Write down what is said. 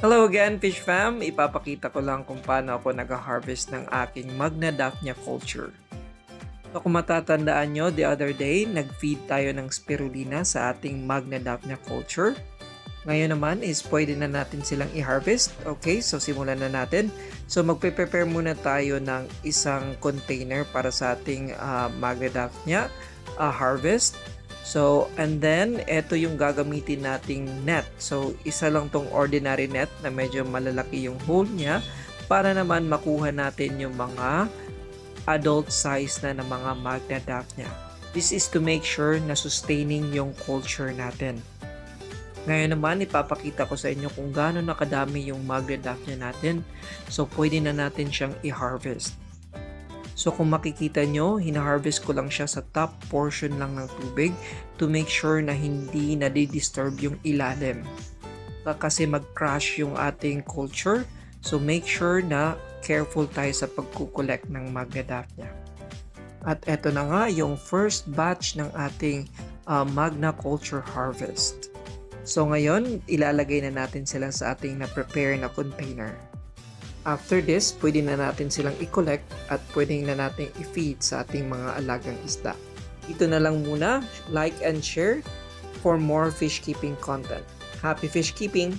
Hello again, Fish Fam! Ipapakita ko lang kung paano ako nag-harvest ng aking Magna Daphnia culture. So kung matatandaan nyo, the other day, nag-feed tayo ng spirulina sa ating Magna Daphnia culture. Ngayon naman is pwede na natin silang i-harvest. Okay, so simulan na natin. So magpe-prepare muna tayo ng isang container para sa ating Magna Daphnia harvest. So, and then, ito yung gagamitin nating net. So, isa lang tong ordinary net na medyo malalaki yung hole niya para naman makuha natin yung mga adult size na ng mga Magna Daphnia. This is to make sure na sustaining yung culture natin. Ngayon naman, ipapakita ko sa inyo kung gaano nakadami yung Magna Daphnia natin. So, pwede na natin siyang i-harvest. So kung makikita nyo, hina-harvest ko lang siya sa top portion lang ng tubig to make sure na hindi nadi-disturb yung ilalim. Kasi mag-crash yung ating culture. So make sure na careful tayo sa pagkukolect ng Magna Daphnia. At eto na nga yung first batch ng ating Magna culture harvest. So ngayon, ilalagay na natin sila sa ating na-prepare na container. After this, pwede na natin silang i-collect at pwede na natin i-feed sa ating mga alagang isda. Ito na lang muna, like and share for more fish keeping content. Happy fish keeping!